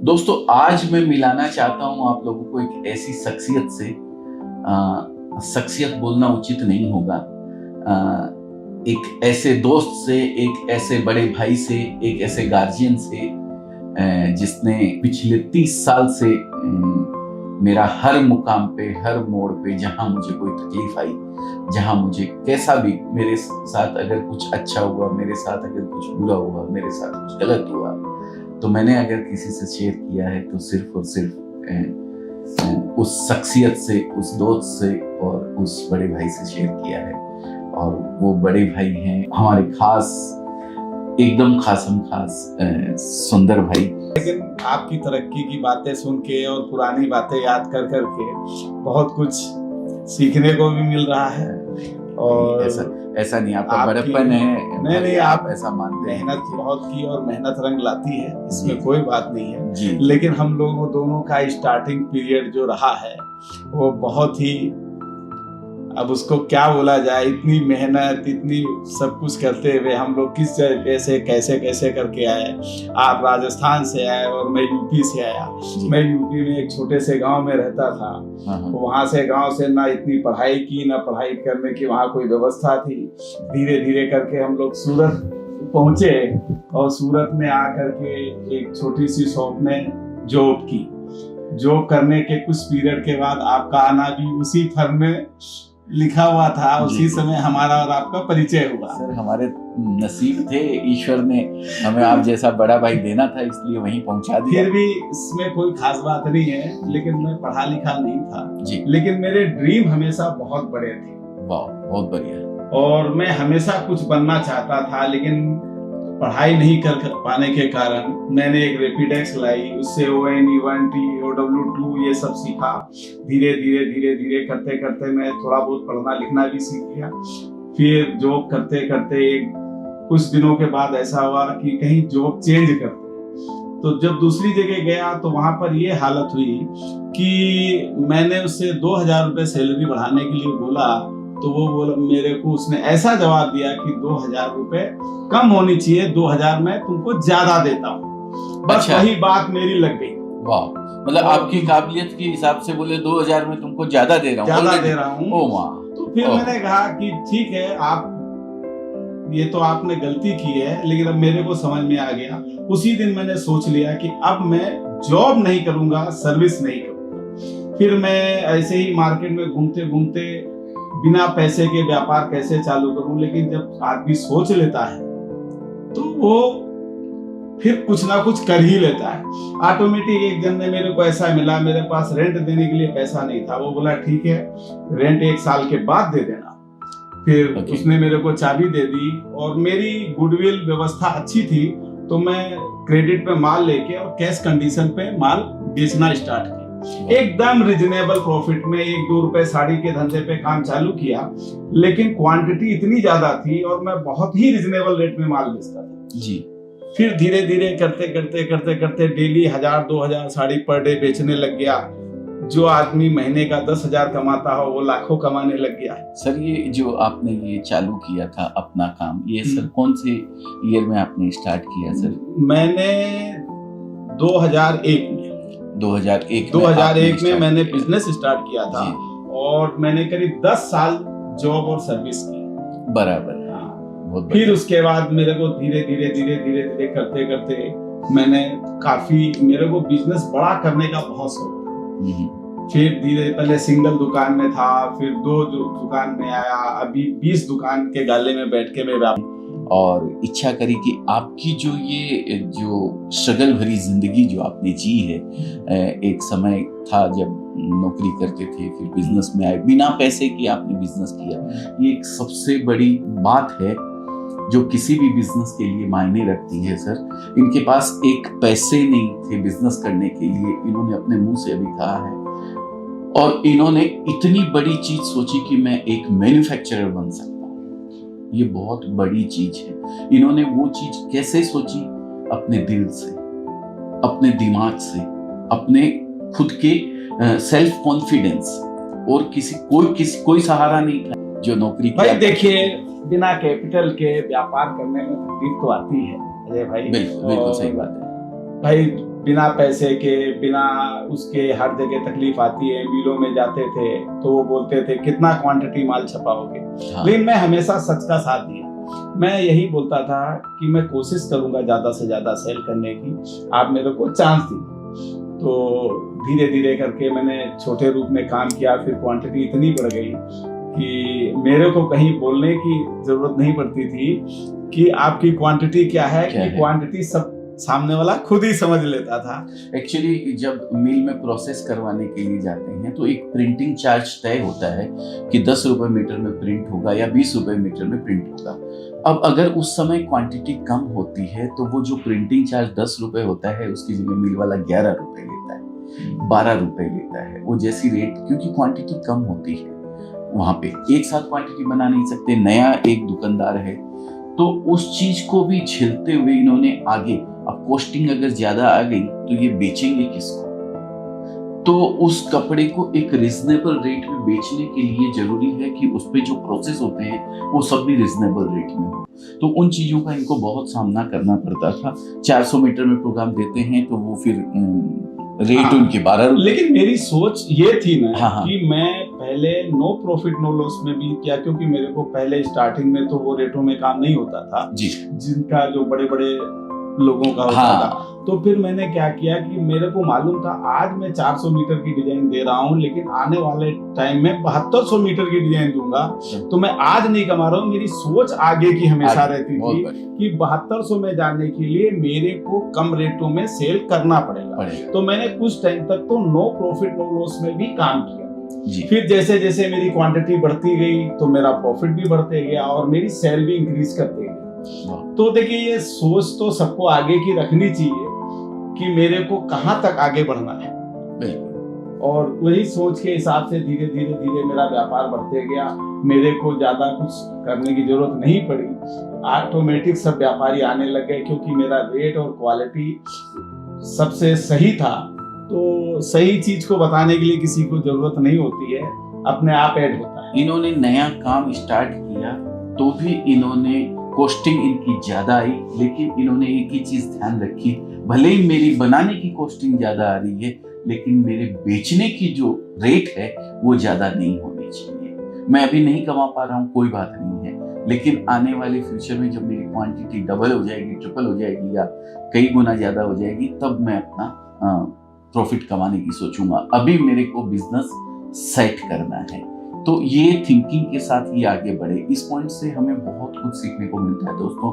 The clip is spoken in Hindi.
दोस्तों, आज मैं मिलाना चाहता हूं आप लोगों को एक ऐसी शख्सियत से। शख्सियत बोलना उचित नहीं होगा। एक ऐसे दोस्त से, एक ऐसे बड़े भाई से, एक ऐसे गार्जियन से जिसने पिछले 30 साल से मेरा हर मुकाम पे, हर मोड़ पे, जहां मुझे कोई तकलीफ आई, जहां मुझे कैसा भी, मेरे साथ अगर कुछ अच्छा हुआ, मेरे साथ अगर कुछ बुरा हुआ, मेरे साथ कुछ गलत हुआ, तो मैंने अगर किसी से शेयर किया है तो सिर्फ और सिर्फ उस शख्सियत से, उस दोस्त से और उस बड़े भाई से शेयर किया है। और वो बड़े भाई हैं हमारे खास, एकदम खासम खास सुंदर भाई। लेकिन आपकी तरक्की की बातें सुन के और पुरानी बातें याद कर कर के बहुत कुछ सीखने को भी मिल रहा है। और ऐसा नहीं, आपका बड़प्पन है। नहीं, आप ऐसा मानते हैं। मेहनत बहुत की और मेहनत रंग लाती है, इसमें कोई बात नहीं है जी। लेकिन हम लोगों दोनों का स्टार्टिंग पीरियड जो रहा है वो बहुत ही, अब उसको क्या बोला जाए, इतनी मेहनत, इतनी सब कुछ करते हुए हम लोग किस तरीके से कैसे कैसे करके आए। आप राजस्थान से आए और मैं यूपी से आया। मैं यूपी में एक छोटे से गांव में रहता था। वहां से गांव से ना इतनी पढ़ाई की, ना पढ़ाई करने की वहां कोई व्यवस्था थी। धीरे धीरे करके हम लोग सूरत पहुंचे और सूरत में आकर के एक छोटी सी शॉप में जॉब की। जॉब करने के कुछ पीरियड के बाद आपका आना भी उसी फर्म में लिखा हुआ था। उसी समय हमारा और आपका परिचय हुआ। सर, हमारे नसीब थे, ईश्वर ने हमें आप जैसा बड़ा भाई देना था, इसलिए वहीं पहुंचा दिया। फिर भी इसमें कोई खास बात नहीं है, लेकिन मैं पढ़ा लिखा नहीं था जी, लेकिन मेरे ड्रीम हमेशा बहुत बड़े थे। वाह, बहुत बढ़िया। और मैं हमेशा कुछ बनना चाहता था, लेकिन पढ़ाई नहीं कर पाने के कारण मैंने एक रैपिडेक्स लाई, उससे ONE1 OW2 ये सब सीखा। धीरे धीरे धीरे धीरे करते करते मैं थोड़ा बहुत पढ़ना लिखना भी सीख गया। फिर जॉब करते करते कुछ दिनों के बाद ऐसा हुआ कि कहीं जॉब चेंज करते, तो जब दूसरी जगह गया तो वहां पर ये हालत हुई कि मैंने उससे 2000 रुपये सैलरी बढ़ाने के लिए बोला, तो वो बोला मेरे को, उसने ऐसा जवाब दिया कि 2000 रुपये कम होनी चाहिए, 2000 मैं तुमको ज्यादा देता हूँ। बस अच्छा। वही बात मेरी लग गई। वाह, मतलब आपकी काबिलियत के हिसाब से बोले 2000 में तुमको ज्यादा दे रहा हूँ। ओ माँ। तो फिर मैंने कहा कि ठीक है, आप ये तो आपने गलती की है, लेकिन अब मेरे को समझ में आ गया। उसी दिन मैंने सोच लिया कि अब मैं जॉब नहीं करूंगा, सर्विस नहीं करूंगा। फिर मैं ऐसे ही मार्केट में घूमते घूमते बिना पैसे के व्यापार कैसे चालू करूं, लेकिन जब आदमी सोच लेता है तो वो फिर कुछ ना कुछ कर ही लेता है ऑटोमेटिक। एक जन ने मेरे को ऐसा मिला, मेरे पास रेंट देने के लिए पैसा नहीं था। वो बोला ठीक है, रेंट 1 साल के बाद दे देना। फिर उसने मेरे को चाबी दे दी और मेरी गुडविल व्यवस्था अच्छी थी, तो मैं क्रेडिट पे माल लेके और कैश कंडीशन पे माल बेचना स्टार्ट किया। एकदम रिजनेबल प्रॉफिट में 1-2 रुपए साड़ी के धंधे पे काम चालू किया, लेकिन क्वांटिटी इतनी ज्यादा थी और मैं बहुत ही रिजनेबल रेट में माल बेचता था जी। फिर धीरे धीरे करते करते करते करते डेली 1000-2000 साड़ी पर डे बेचने लग गया। जो आदमी महीने का 10,000 कमाता हो वो लाखों कमाने लग गया। सर, ये जो आपने ये चालू किया था अपना काम, ये सर कौन से ईयर में आपने स्टार्ट किया सर? मैंने 2001 में 2001 में मैंने बिजनेस स्टार्ट किया था और मैंने करीब 10 साल जॉब और सर्विस की। बराबर। फिर उसके बाद मेरे को धीरे धीरे धीरे धीरे धीरे करते करते मैंने काफी, मेरे को बिजनेस बड़ा करने का बहुत शौक था। फिर धीरे, पहले सिंगल दुकान में था, फिर 2 दुकान में आया, अभी 20 दुकान के गाले में बैठ के मैं और इच्छा करी कि आपकी जो स्ट्रगल भरी जिंदगी जो आपने जी है, एक समय था जब नौकरी करते थे, फिर बिजनेस में आए, बिना पैसे की आपने बिजनेस किया। ये एक सबसे बड़ी बात है जो किसी भी बिजनेस के लिए मायने रखती है सर। इनके पास एक पैसे नहीं थे बिजनेस करने के लिए, इन्होंने अपने मुंह से अभी कहा है, और इन्होंने इतनी बड़ी चीज सोची कि मैं एक मैन्युफैक्चरर बन सकता हूँ। ये बहुत बड़ी चीज है। इन्होंने वो चीज कैसे सोची? अपने दिल से, अपने दिमाग से, अपने खुद के सेल्फ कॉन्फिडेंस, और कोई सहारा नहीं था। जो नौकरी भाई देखिए, बिना कैपिटल के व्यापार करने में तकलीफ तो आती है अजय भाई। बिल्कुल सही बात है भाई। बिना पैसे के, बिना उसके हर जगह तकलीफ आती है। मिलों में जाते थे तो वो बोलते थे कितना क्वांटिटी माल छपाओगे, लेकिन मैं हमेशा सच का साथ दिया। मैं यही बोलता था कि मैं कोशिश करूंगा ज्यादा से ज्यादा सेल करने की, आप मेरे को चांस दीजिए। तो धीरे धीरे करके मैंने छोटे रूप में काम किया, फिर क्वांटिटी इतनी बढ़ गई कि मेरे को कहीं बोलने की जरूरत नहीं पड़ती थी कि आपकी क्वांटिटी क्या है, कि क्वांटिटी सब सामने वाला खुद ही समझ लेता था। एक्चुअली जब मिल में प्रोसेस करवाने के लिए जाते हैं तो एक प्रिंटिंग चार्ज तय होता है कि 10 रुपए मीटर में प्रिंट होगा या 20 रुपए मीटर में प्रिंट होगा। अब अगर उस समय क्वांटिटी कम होती है तो वो जो प्रिंटिंग चार्ज 10 रुपए होता है उसकी जगह मिल वाला 11 रुपए लेता है, 12 रुपए लेता है। वो जैसी रेट, क्योंकि क्वांटिटी कम होती है वहां पे, एक साथ क्वांटिटी बना नहीं सकते, नया एक दुकानदार है, तो उस चीज को भी झेलते हुए इन्होंने आगे, अब कॉस्टिंग अगर ज्यादा आ गई तो ये बेचेंगे किसको, तो उस कपड़े को एक रिजनेबल रेट में बेचने के लिए जरूरी है कि उस पे जो प्रोसेस होते हैं वो सब भी रिजनेबल रेट में हो। तो उन चीजों का इनको बहुत सामना करना पड़ता था। 400 मीटर में प्रोग्राम देते हैं तो वो फिर रेट उनके 12 रुपए। लेकिन मेरी सोच ये थी ना हाँ। कि मैं पहले नो प्रॉफिट नो लॉस में भी किया, क्योंकि मेरे को पहले स्टार्टिंग में तो वो रेटों में काम नहीं होता था जी, जिनका जो बड़े बड़े लोगों का होता था। तो फिर मैंने क्या किया कि मेरे को मालूम था आज मैं 400 मीटर की डिजाइन दे रहा हूँ, लेकिन आने वाले टाइम में 7200 मीटर की डिजाइन दूंगा। तो मैं आज नहीं कमा रहा हूँ, मेरी सोच आगे की हमेशा रहती थी कि 7200 में जाने के लिए मेरे को कम रेटों में सेल करना पड़ेगा। तो मैंने कुछ टाइम तक तो नो प्रॉफिट नो लॉस में भी काम किया जी। फिर जैसे जैसे मेरी क्वांटिटी बढ़ती गई तो मेरा प्रॉफिट भी बढ़ते गया और मेरी सेल भी इंक्रीज करते गई। तो देखिए ये सोच तो सबको आगे की रखनी चाहिए कि मेरे को कहां तक आगे बढ़ना है, और वही सोच के हिसाब से धीरे धीरे धीरे मेरा व्यापार बढ़ते गया। मेरे को ज्यादा कुछ करने की जरूरत नहीं पड़ी, ऑटोमेटिक सब व्यापारी आने लग गए, क्योंकि मेरा रेट और क्वालिटी सबसे सही था। तो सही चीज को बताने के लिए किसी को जरूरत नहीं होती है, अपने आप ऐड होता है। इन्होंने नया काम स्टार्ट किया तो भी इन्होंने कॉस्टिंग इनकी ज्यादा आई, लेकिन इन्होंने एक ही चीज ध्यान रखी, भले ही मेरी बनाने की कॉस्टिंग ज्यादा आ रही है लेकिन मेरे बेचने की जो रेट है वो ज्यादा नहीं होनी चाहिए। मैं अभी नहीं कमा पा रहा हूँ, कोई बात नहीं है, लेकिन आने वाले फ्यूचर में जब मेरी क्वांटिटी डबल हो जाएगी, ट्रिपल हो जाएगी या कई गुना ज्यादा हो जाएगी, तब मैं अपना प्रॉफिट कमाने की सोचूंगा। अभी मेरे को बिजनेस सेट करना है। तो ये थिंकिंग के साथ ही आगे बढ़े। इस पॉइंट से हमें बहुत कुछ सीखने को मिलता है दोस्तों।